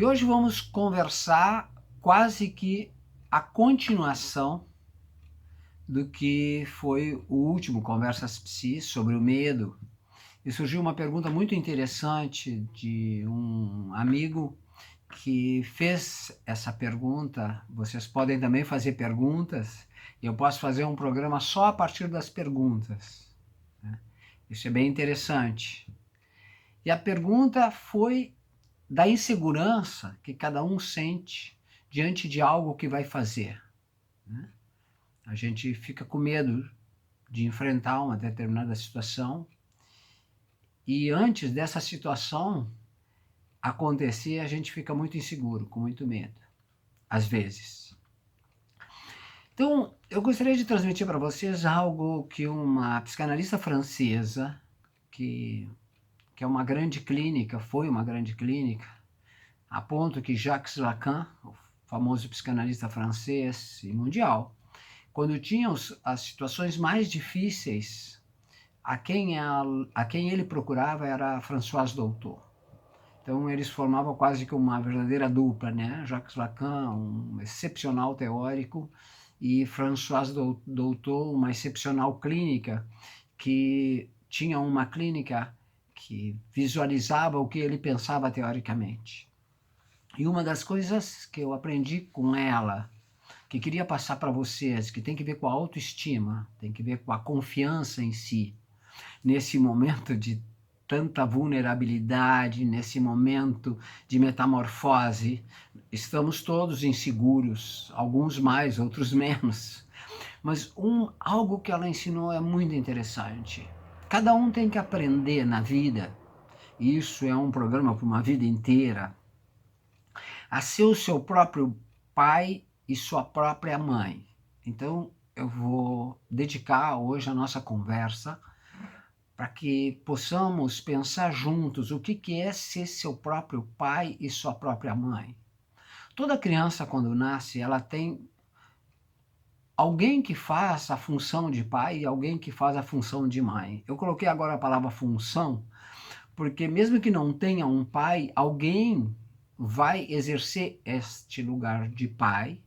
E hoje vamos conversar quase que a continuação do que foi o último Conversas Psi sobre o medo. E surgiu uma pergunta muito interessante de um amigo que fez essa pergunta. Vocês podem também fazer perguntas, e eu posso fazer um programa só a partir das perguntas, né? Isso é bem interessante. E a pergunta foi da insegurança que cada um sente diante de algo que vai fazer, né? A gente fica com medo de enfrentar uma determinada situação, e antes dessa situação acontecer, a gente fica muito inseguro, com muito medo, às vezes. Então, eu gostaria de transmitir para vocês algo que uma psicanalista francesa, que é uma grande clínica, foi uma grande clínica, a ponto que Jacques Lacan, o famoso psicanalista francês e mundial, quando tinha as situações mais difíceis, a quem ele procurava era Françoise Doutor. Então eles formavam quase que uma verdadeira dupla, né? Jacques Lacan, um excepcional teórico, e Françoise Doutor, uma excepcional clínica, que tinha uma clínica que visualizava o que ele pensava teoricamente. E uma das coisas que eu aprendi com ela, que queria passar para vocês, que tem que ver com a autoestima, tem que ver com a confiança em si, nesse momento de tanta vulnerabilidade, nesse momento de metamorfose, estamos todos inseguros, alguns mais, outros menos. Mas algo que ela ensinou é muito interessante. Cada um tem que aprender na vida, e isso é um programa para uma vida inteira, a ser o seu próprio pai e sua própria mãe. Então, eu vou dedicar hoje a nossa conversa para que possamos pensar juntos o que é ser seu próprio pai e sua própria mãe. Toda criança, quando nasce, ela tem alguém que faz a função de pai e alguém que faz a função de mãe. Eu coloquei agora a palavra função, porque mesmo que não tenha um pai, alguém vai exercer este lugar de pai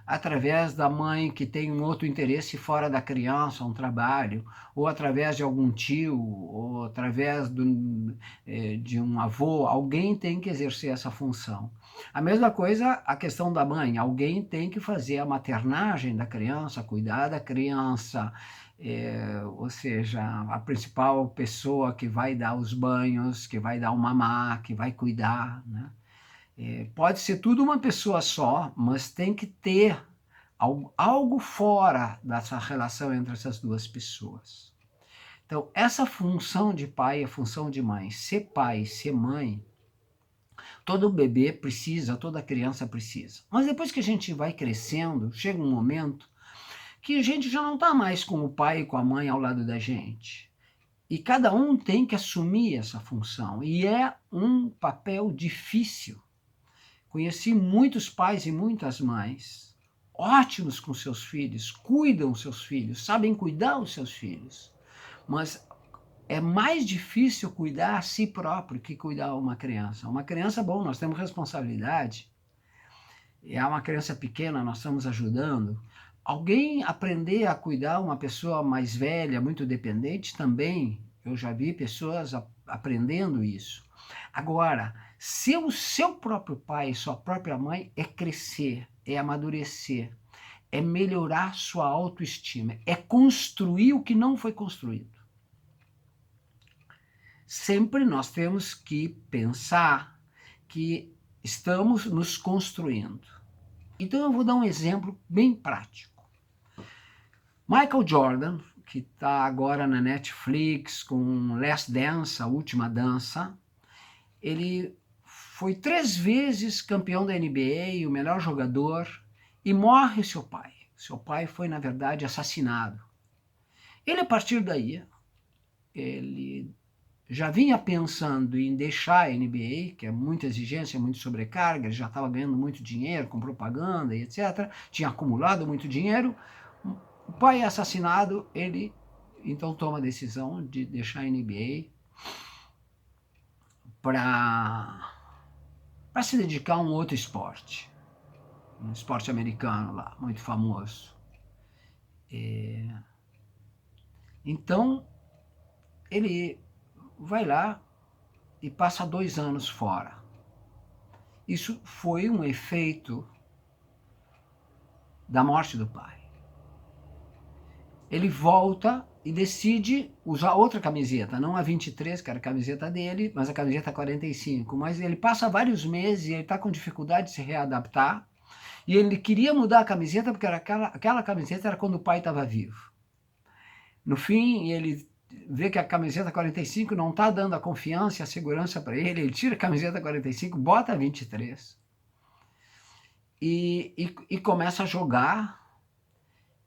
através da mãe que tem um outro interesse fora da criança, um trabalho, ou através de algum tio, ou através de um avô. Alguém tem que exercer essa função. A mesma coisa a questão da mãe, alguém tem que fazer a maternagem da criança, cuidar da criança, ou seja, a principal pessoa que vai dar os banhos, que vai dar o mamar, que vai cuidar, né? Pode ser tudo uma pessoa só, mas tem que ter algo fora dessa relação entre essas duas pessoas. Então, essa função de pai e a função de mãe, ser pai, ser mãe, todo bebê precisa, toda criança precisa. Mas depois que a gente vai crescendo, chega um momento que a gente já não está mais com o pai e com a mãe ao lado da gente. E cada um tem que assumir essa função. E é um papel difícil. Conheci muitos pais e muitas mães ótimos com seus filhos, cuidam seus filhos, sabem cuidar dos seus filhos, mas é mais difícil cuidar a si próprio que cuidar uma criança. Uma criança, bom, nós temos responsabilidade, é uma criança pequena, nós estamos ajudando. Alguém aprender a cuidar uma pessoa mais velha, muito dependente, também, eu já vi pessoas aprendendo isso. Agora, ser o seu próprio pai e sua própria mãe é crescer, é amadurecer, é melhorar sua autoestima, é construir o que não foi construído. Sempre nós temos que pensar que estamos nos construindo. Então eu vou dar um exemplo bem prático. Michael Jordan, que está agora na Netflix com Last Dance, a última dança, ele foi 3 vezes campeão da NBA, o melhor jogador, e morre seu pai. Seu pai foi, na verdade, assassinado. Ele, a partir daí, ele já vinha pensando em deixar a NBA, que é muita exigência, muita sobrecarga, ele já estava ganhando muito dinheiro com propaganda e etc., tinha acumulado muito dinheiro. O pai é assassinado, ele então toma a decisão de deixar a NBA para para se dedicar a um outro esporte. Um esporte americano lá, muito famoso. Então, ele vai lá e passa 2 anos fora. Isso foi um efeito da morte do pai. Ele volta e decide usar outra camiseta, não a 23, que era a camiseta dele, mas a camiseta 45. Mas ele passa vários meses e ele está com dificuldade de se readaptar. E ele queria mudar a camiseta porque aquela camiseta era quando o pai estava vivo. No fim, ele vê que a camiseta 45 não está dando a confiança e a segurança para ele, ele tira a camiseta 45, bota a 23 e começa a jogar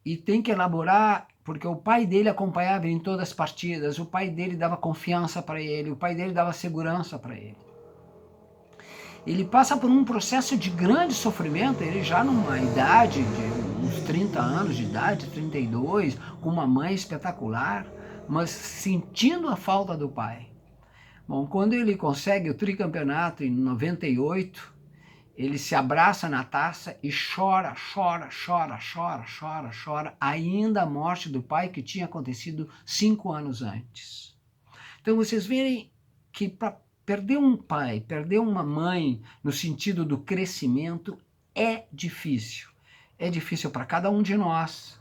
e tem que elaborar, porque o pai dele acompanhava em todas as partidas, o pai dele dava confiança para ele, o pai dele dava segurança para ele. Ele passa por um processo de grande sofrimento, ele já numa idade de uns 30 anos de idade, 32, com uma mãe espetacular, mas sentindo a falta do pai. Bom, quando ele consegue o tricampeonato em 98, ele se abraça na taça e chora, ainda a morte do pai que tinha acontecido 5 anos antes. Então vocês verem que para perder um pai, perder uma mãe, no sentido do crescimento, é difícil. É difícil para cada um de nós.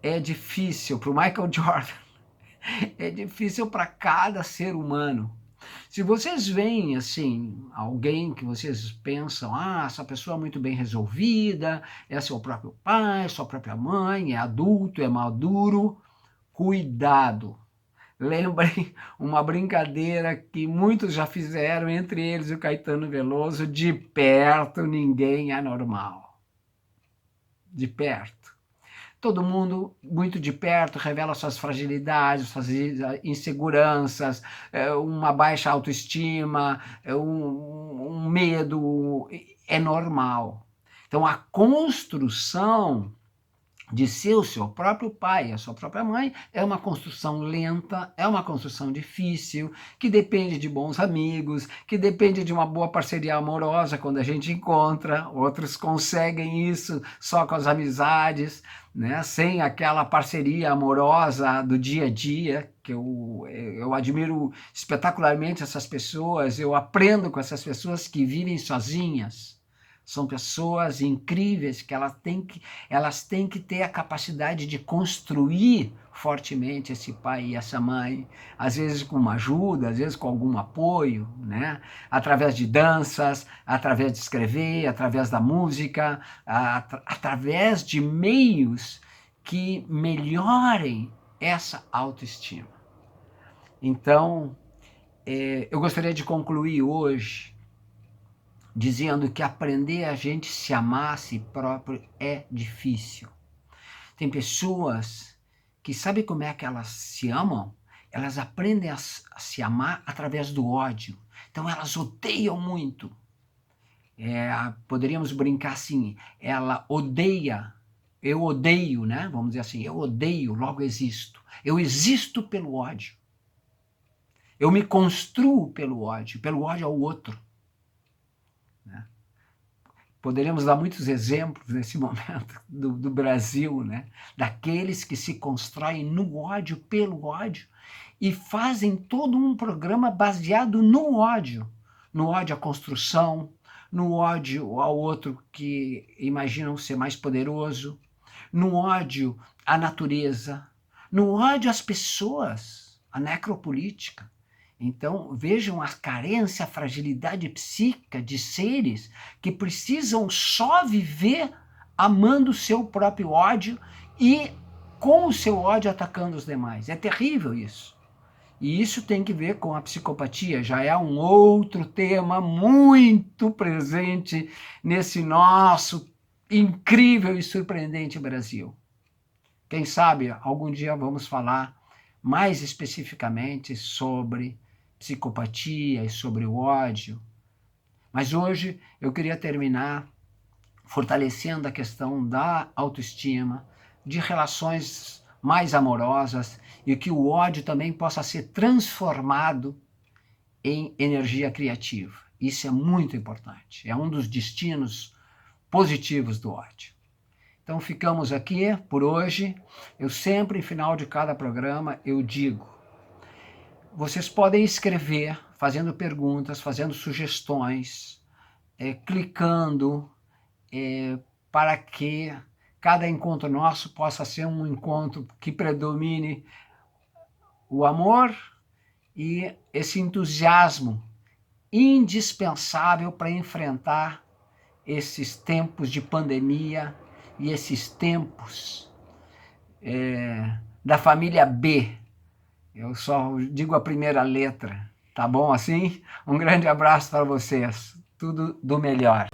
É difícil para o Michael Jordan. É difícil para cada ser humano. Se vocês veem, assim, alguém que vocês pensam, essa pessoa é muito bem resolvida, é seu próprio pai, sua própria mãe, é adulto, é maduro, cuidado. Lembrem uma brincadeira que muitos já fizeram, entre eles o Caetano Veloso, de perto ninguém é normal. De perto. Todo mundo, muito de perto, revela suas fragilidades, suas inseguranças, uma baixa autoestima, um medo, é normal. Então a construção de ser o seu próprio pai, a sua própria mãe, é uma construção lenta, é uma construção difícil, que depende de bons amigos, que depende de uma boa parceria amorosa quando a gente encontra, outros conseguem isso só com as amizades, né? Sem aquela parceria amorosa do dia a dia, que eu admiro espetacularmente essas pessoas, eu aprendo com essas pessoas que vivem sozinhas. São pessoas incríveis que elas têm que ter a capacidade de construir fortemente esse pai e essa mãe, às vezes com uma ajuda, às vezes com algum apoio, né? Através de danças, através de escrever, através da música, através de meios que melhorem essa autoestima. Então, eu gostaria de concluir hoje dizendo que aprender a gente se amar a si próprio é difícil. Tem pessoas que sabem como é que elas se amam? Elas aprendem a se amar através do ódio. Então elas odeiam muito. Poderíamos brincar assim, ela odeia, eu odeio, né? Vamos dizer assim, eu odeio, logo existo. Eu existo pelo ódio. Eu me construo pelo ódio ao outro. Poderíamos dar muitos exemplos nesse momento do Brasil, né? Daqueles que se constroem no ódio, pelo ódio, e fazem todo um programa baseado no ódio à construção, no ódio ao outro que imaginam ser mais poderoso, no ódio à natureza, no ódio às pessoas, à necropolítica. Então, vejam a carência, a fragilidade psíquica de seres que precisam só viver amando o seu próprio ódio e com o seu ódio atacando os demais. É terrível isso. E isso tem que ver com a psicopatia, já é um outro tema muito presente nesse nosso incrível e surpreendente Brasil. Quem sabe algum dia vamos falar mais especificamente sobre psicopatia e sobre o ódio. Mas hoje eu queria terminar fortalecendo a questão da autoestima, de relações mais amorosas e que o ódio também possa ser transformado em energia criativa. Isso é muito importante. É um dos destinos positivos do ódio. Então ficamos aqui por hoje. Eu sempre, em final de cada programa, eu digo: vocês podem escrever, fazendo perguntas, fazendo sugestões, clicando, para que cada encontro nosso possa ser um encontro que predomine o amor e esse entusiasmo indispensável para enfrentar esses tempos de pandemia e esses tempos da família B. Eu só digo a primeira letra, tá bom assim? Um grande abraço para vocês. Tudo do melhor.